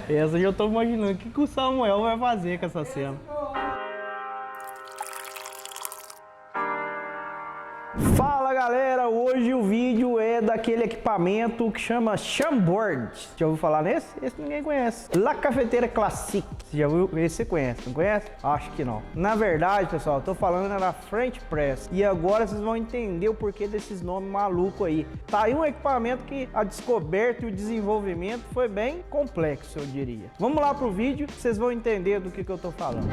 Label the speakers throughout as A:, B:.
A: Essa eu já tô imaginando o que o Samuel vai fazer com essa cena. Fala galera, hoje o vídeo é daquele equipamento que chama Chambord. Já ouviu falar nesse? Esse ninguém conhece. La Cafeteira Classique. Você já ouviu? Esse você conhece, não conhece? Acho que não. Na verdade, pessoal, eu tô falando da French Press. E agora vocês vão entender o porquê desses nomes malucos aí. Tá aí um equipamento que a descoberta e o desenvolvimento foi bem complexo, eu diria. Vamos lá pro vídeo, vocês vão entender do que eu tô falando.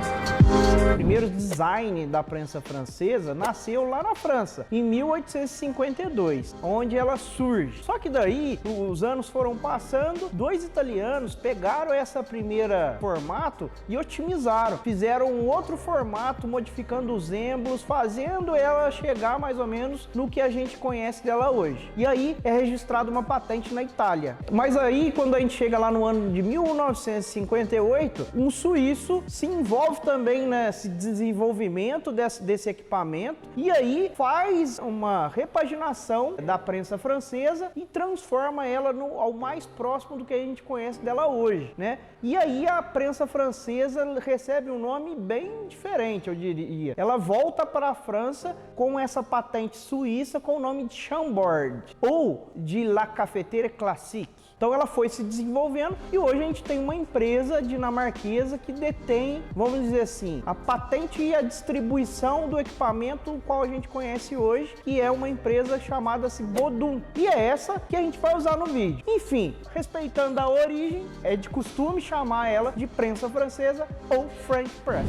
A: O primeiro design da prensa francesa nasceu lá na França, em 1852, onde ela surge. Só que daí, os anos foram passando, dois italianos pegaram essa primeira formato e otimizaram. Fizeram um outro formato, modificando os êmbolos, fazendo ela chegar mais ou menos no que a gente conhece dela hoje. E aí é registrada uma patente na Itália. Mas aí, quando a gente chega lá no ano de 1958, um suíço se envolve também nesse desenvolvimento desse equipamento e aí faz uma repaginação da prensa francesa e transforma ela ao mais próximo do que a gente conhece dela hoje, né? E aí a prensa francesa recebe um nome bem diferente, eu diria. Ela volta para a França com essa patente suíça com o nome de Chambord ou de La Cafetière Classique. Então ela foi se desenvolvendo e hoje a gente tem uma empresa dinamarquesa que detém, vamos dizer assim, a patente e a distribuição do equipamento qual a gente conhece hoje, que é uma empresa chamada-se Bodum. E é essa que a gente vai usar no vídeo. Enfim, respeitando a origem, é de costume chamar ela de prensa francesa ou French Press.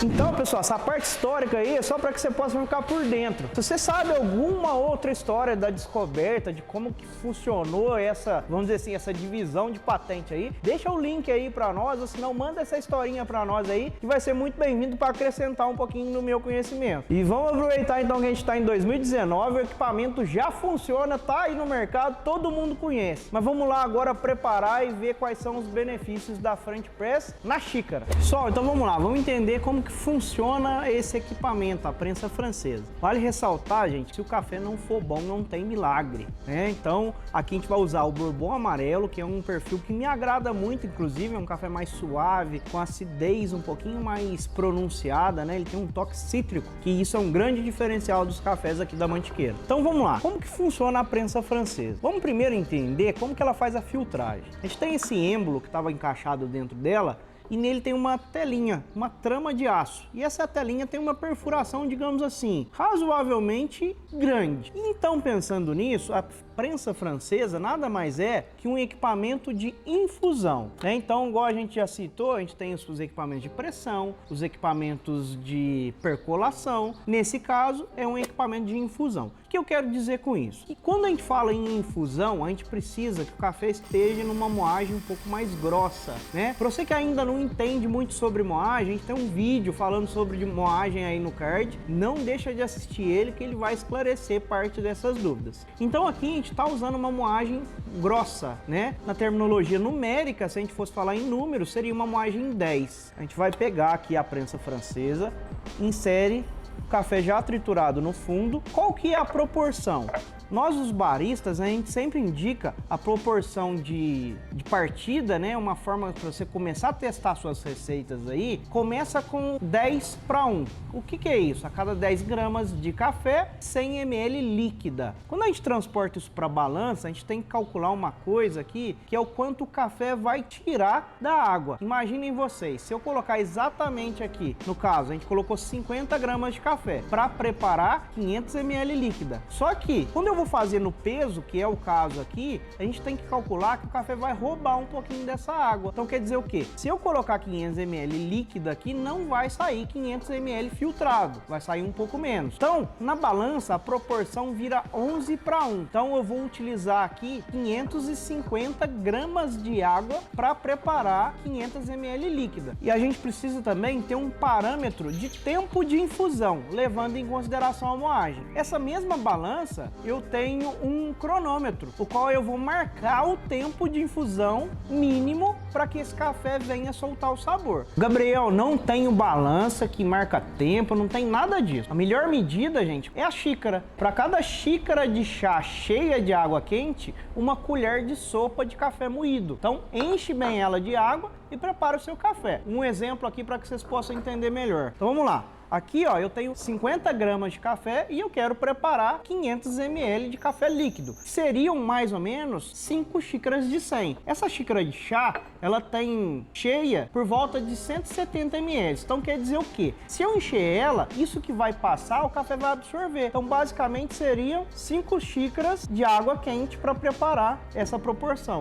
A: Então, pessoal, essa parte histórica aí é só para que você possa ficar por dentro. Se você sabe alguma outra história da descoberta, de como que funcionou essa, vamos dizer assim, essa divisão de patente aí, deixa o link aí para nós, ou se não, manda essa historinha para nós aí, que vai ser muito bem-vindo para acrescentar um pouquinho no meu conhecimento. E vamos aproveitar então que a gente está em 2019, o equipamento já funciona, tá aí no mercado, todo mundo conhece. Mas vamos lá agora preparar e ver quais são os benefícios da French Press na xícara. Pessoal, então vamos lá, vamos entender como que funciona esse equipamento, a prensa francesa. Vale ressaltar, gente, se o café não for bom, não tem milagre, né? Então, aqui a gente vai usar o Bourbon amarelo, que é um perfil que me agrada muito, inclusive, é um café mais suave, com acidez um pouquinho mais pronunciada, né? Ele tem um toque cítrico, que isso é um grande diferencial dos cafés aqui da Mantiqueira. Então, vamos lá. Como que funciona a prensa francesa? Vamos primeiro entender como que ela faz a filtragem. A gente tem esse êmbolo que estava encaixado dentro dela, e nele tem uma telinha, uma trama de aço. E essa telinha tem uma perfuração, digamos assim, razoavelmente grande. Então, pensando nisso, a prensa francesa nada mais é que um equipamento de infusão, né? Então, igual a gente já citou, a gente tem os equipamentos de pressão, os equipamentos de percolação. Nesse caso, é um equipamento de infusão. O que eu quero dizer com isso? Que quando a gente fala em infusão, a gente precisa que o café esteja numa moagem um pouco mais grossa, né? Para você que ainda não entende muito sobre moagem, a gente tem um vídeo falando sobre moagem aí no card, não deixa de assistir ele que ele vai esclarecer parte dessas dúvidas. Então aqui a gente está usando uma moagem grossa, né? Na terminologia numérica, se a gente fosse falar em números, seria uma moagem 10. A gente vai pegar aqui a prensa francesa, insere o café já triturado no fundo. Qual que é a proporção? Nós, os baristas, a gente sempre indica a proporção de partida, né? Uma forma para você começar a testar suas receitas aí, começa com 10 para 1. O que é isso? A cada 10 gramas de café, 100 ml líquida. Quando a gente transporta isso para a balança, a gente tem que calcular uma coisa aqui, que é o quanto o café vai tirar da água. Imaginem vocês, se eu colocar exatamente aqui, no caso, a gente colocou 50 gramas de café para preparar 500 ml líquida. Só que, quando eu vou fazer no peso, que é o caso aqui, a gente tem que calcular que o café vai roubar um pouquinho dessa água. Então quer dizer o quê? Se eu colocar 500 ml líquida aqui, não vai sair 500 ml filtrado, vai sair um pouco menos. Então, na balança, a proporção vira 11 para 1. Então eu vou utilizar aqui 550 gramas de água para preparar 500 ml líquida. E a gente precisa também ter um parâmetro de tempo de infusão, levando em consideração a moagem. Essa mesma balança, eu tenho um cronômetro, o qual eu vou marcar o tempo de infusão mínimo para que esse café venha soltar o sabor. Gabriel, não tenho balança que marca tempo, não tem nada disso. A melhor medida, gente, é a xícara. Para cada xícara de chá cheia de água quente, uma colher de sopa de café moído. Então, enche bem ela de água e prepara o seu café. Um exemplo aqui para que vocês possam entender melhor. Então, vamos lá. Aqui, ó, eu tenho 50 gramas de café e eu quero preparar 500 ml de café líquido. Seriam mais ou menos 5 xícaras de 100. Essa xícara de chá, ela tem cheia por volta de 170 ml. Então quer dizer o quê? Se eu encher ela, isso que vai passar, o café vai absorver. Então basicamente seriam 5 xícaras de água quente para preparar essa proporção.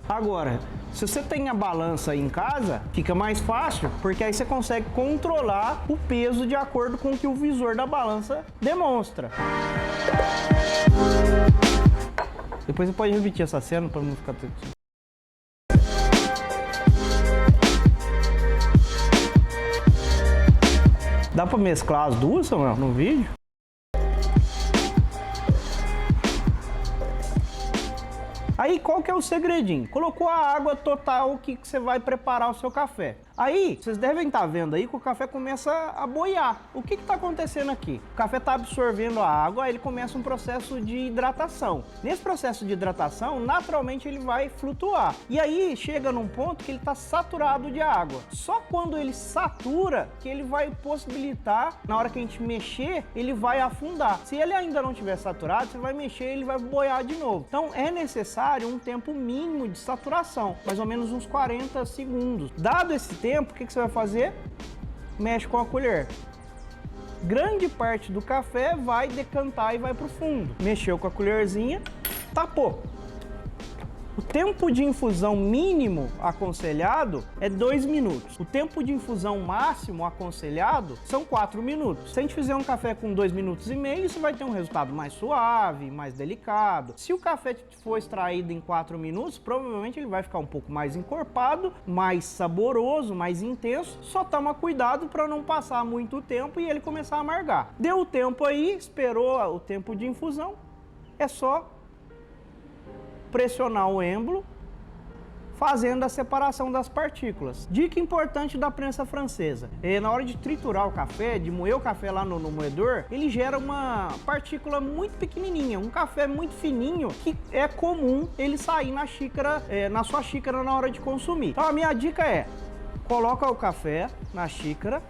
A: Agora, se você tem a balança aí em casa, fica mais fácil, porque aí você consegue controlar o peso de acordo com o que o visor da balança demonstra. Depois você pode repetir essa cena para não ficar tudo assim. Dá para mesclar as duas, Samuel, no vídeo? Aí, qual que é o segredinho? Colocou a água total que você vai preparar o seu café. Aí, vocês devem estar vendo aí que o café começa a boiar. O que está acontecendo aqui? O café está absorvendo a água, aí ele começa um processo de hidratação. Nesse processo de hidratação, naturalmente ele vai flutuar. E aí, chega num ponto que ele está saturado de água. Só quando ele satura que ele vai possibilitar, na hora que a gente mexer, ele vai afundar. Se ele ainda não estiver saturado, você vai mexer e ele vai boiar de novo. Então, é necessário um tempo mínimo de saturação, mais ou menos uns 40 segundos. Dado esse tempo, o que você vai fazer? Mexe com a colher. Grande parte do café vai decantar e vai para o fundo. Mexeu com a colherzinha, tapou. O tempo de infusão mínimo aconselhado é 2 minutos. O tempo de infusão máximo aconselhado são 4 minutos. Se a gente fizer um café com 2 minutos e meio, você vai ter um resultado mais suave, mais delicado. Se o café for extraído em 4 minutos, provavelmente ele vai ficar um pouco mais encorpado, mais saboroso, mais intenso. Só toma cuidado para não passar muito tempo e ele começar a amargar. Deu o tempo aí, esperou o tempo de infusão, é só pressionar o êmbolo, fazendo a separação das partículas. Dica importante da prensa francesa: na hora de triturar o café, de moer o café lá no moedor, ele gera uma partícula muito pequenininha, um café muito fininho, que é comum ele sair na xícara, na sua xícara na hora de consumir. Então a minha dica é: coloca o café na xícara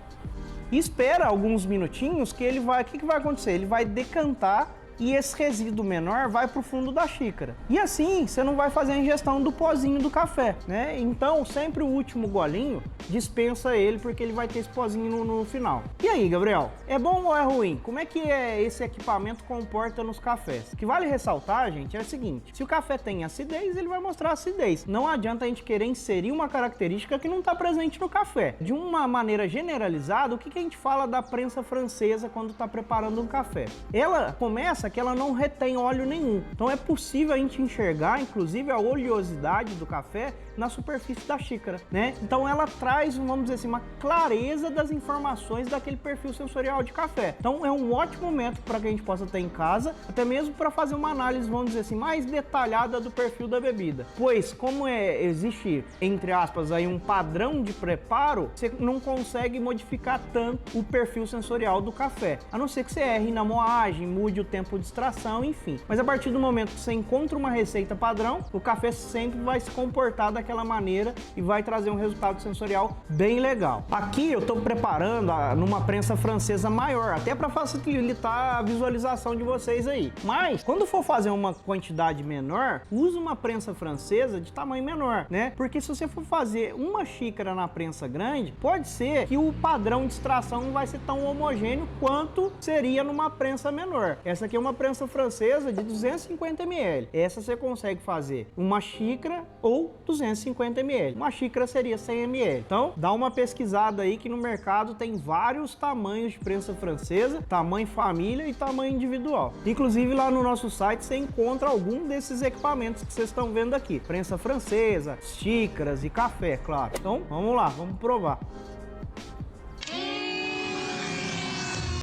A: e espera alguns minutinhos que ele vai, o que vai acontecer? Ele vai decantar e esse resíduo menor vai para o fundo da xícara. E assim, você não vai fazer a ingestão do pozinho do café, né? Então, sempre o último golinho, dispensa ele, porque ele vai ter esse pozinho no final. E aí, Gabriel, é bom ou é ruim? Como é que esse equipamento comporta nos cafés? O que vale ressaltar, gente, é o seguinte: se o café tem acidez, ele vai mostrar acidez. Não adianta a gente querer inserir uma característica que não está presente no café. De uma maneira generalizada, o que a gente fala da prensa francesa quando está preparando um café? Ela começa que ela não retém óleo nenhum. Então é possível a gente enxergar, inclusive, a oleosidade do café na superfície da xícara, né? Então ela traz, vamos dizer assim, uma clareza das informações daquele perfil sensorial de café. Então é um ótimo método para que a gente possa ter em casa, até mesmo para fazer uma análise, vamos dizer assim, mais detalhada do perfil da bebida. Pois, como existe, entre aspas, aí um padrão de preparo, você não consegue modificar tanto o perfil sensorial do café, a não ser que você erre na moagem, mude o tempo de extração, enfim. Mas a partir do momento que você encontra uma receita padrão, o café sempre vai se comportar daquela maneira e vai trazer um resultado sensorial bem legal. Aqui eu estou preparando numa prensa francesa maior, até para facilitar a visualização de vocês aí. Mas, quando for fazer uma quantidade menor, use uma prensa francesa de tamanho menor, né? Porque se você for fazer uma xícara na prensa grande, pode ser que o padrão de extração não vai ser tão homogêneo quanto seria numa prensa menor. Essa aqui é uma prensa francesa de 250 ml. Essa você consegue fazer uma xícara ou 250 ml. Uma xícara seria 100 ml. Então, dá uma pesquisada aí que no mercado tem vários tamanhos de prensa francesa, tamanho família e tamanho individual. Inclusive lá no nosso site você encontra algum desses equipamentos que vocês estão vendo aqui. Prensa francesa, xícaras e café, claro. Então, vamos lá, vamos provar.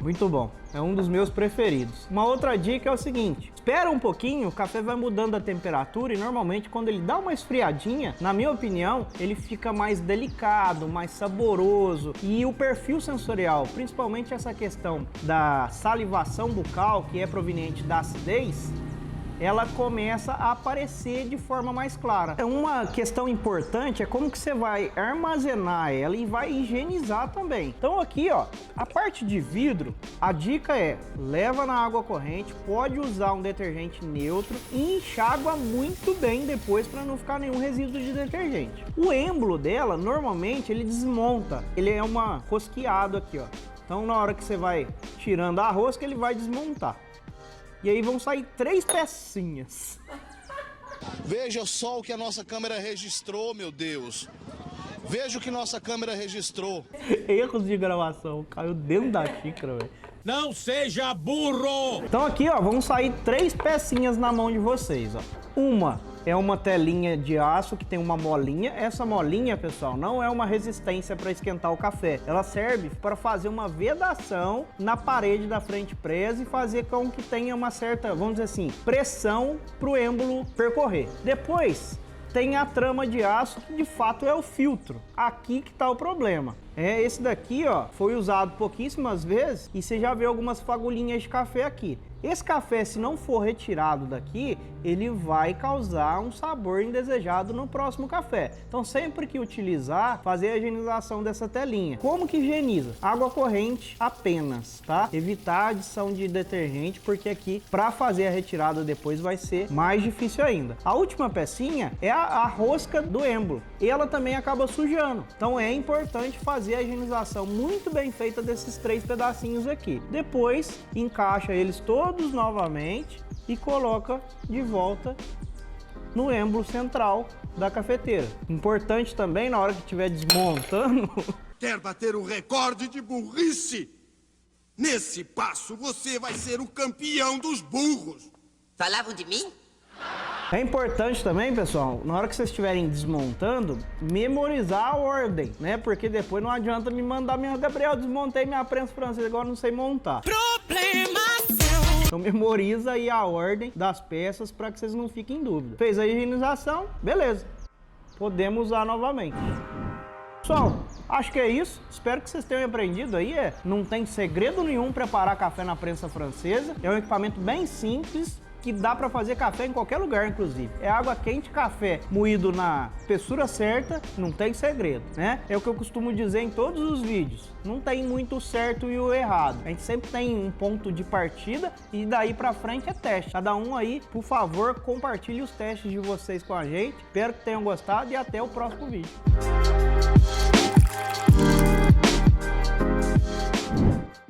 A: Muito bom. É um dos meus preferidos. Uma outra dica é o seguinte: espera um pouquinho, o café vai mudando a temperatura e normalmente quando ele dá uma esfriadinha, na minha opinião, ele fica mais delicado, mais saboroso e o perfil sensorial, principalmente essa questão da salivação bucal, que é proveniente da acidez, ela começa a aparecer de forma mais clara. Uma questão importante é como que você vai armazenar ela e vai higienizar também. Então aqui, ó, a parte de vidro, a dica é: leva na água corrente, pode usar um detergente neutro e enxágua muito bem depois para não ficar nenhum resíduo de detergente. O êmbolo dela, normalmente, ele desmonta. Ele é uma rosqueado aqui, ó. Então na hora que você vai tirando a rosca, ele vai desmontar. E aí vão sair 3 pecinhas.
B: Veja só o que a nossa câmera registrou, meu Deus. Veja o que nossa câmera registrou.
A: Erros de gravação. Caiu dentro da xícara, velho.
C: Não seja burro!
A: Então aqui, ó, vão sair 3 pecinhas na mão de vocês, ó. Uma é uma telinha de aço que tem uma molinha. Essa molinha, pessoal, não é uma resistência para esquentar o café. Ela serve para fazer uma vedação na parede da frente presa e fazer com que tenha uma certa, vamos dizer assim, pressão para o êmbolo percorrer. Depois tem a trama de aço, que de fato é o filtro. Aqui que tá o problema. Esse daqui, ó, foi usado pouquíssimas vezes e você já vê algumas fagulhinhas de café aqui. Esse café, se não for retirado daqui, ele vai causar um sabor indesejado no próximo café. Então, sempre que utilizar, fazer a higienização dessa telinha. Como que higieniza? Água corrente apenas, tá? Evitar a adição de detergente, porque aqui, para fazer a retirada depois, vai ser mais difícil ainda. A última pecinha é a rosca do êmbolo. E ela também acaba sujando. Então, é importante fazer a higienização muito bem feita desses 3 pedacinhos aqui. Depois, encaixa eles todos novamente e coloca de volta no êmbolo central da cafeteira. Importante também, na hora que estiver desmontando...
D: Quer bater o recorde de burrice? Nesse passo, você vai ser o campeão dos burros.
E: Falavam de mim?
A: É importante também, pessoal, na hora que vocês estiverem desmontando, memorizar a ordem, né? Porque depois não adianta me mandar Gabriel, desmontei minha prensa francesa, agora não sei montar. Então memoriza aí a ordem das peças para que vocês não fiquem em dúvida. Fez a higienização, beleza. Podemos usar novamente. Pessoal, acho que é isso. Espero que vocês tenham aprendido aí. Não tem segredo nenhum preparar café na prensa francesa. É um equipamento bem simples, que dá para fazer café em qualquer lugar, inclusive. É água quente, café moído na espessura certa, não tem segredo, né? É o que eu costumo dizer em todos os vídeos. Não tem muito certo e o errado. A gente sempre tem um ponto de partida e daí para frente é teste. Cada um aí, por favor, compartilhe os testes de vocês com a gente. Espero que tenham gostado e até o próximo vídeo.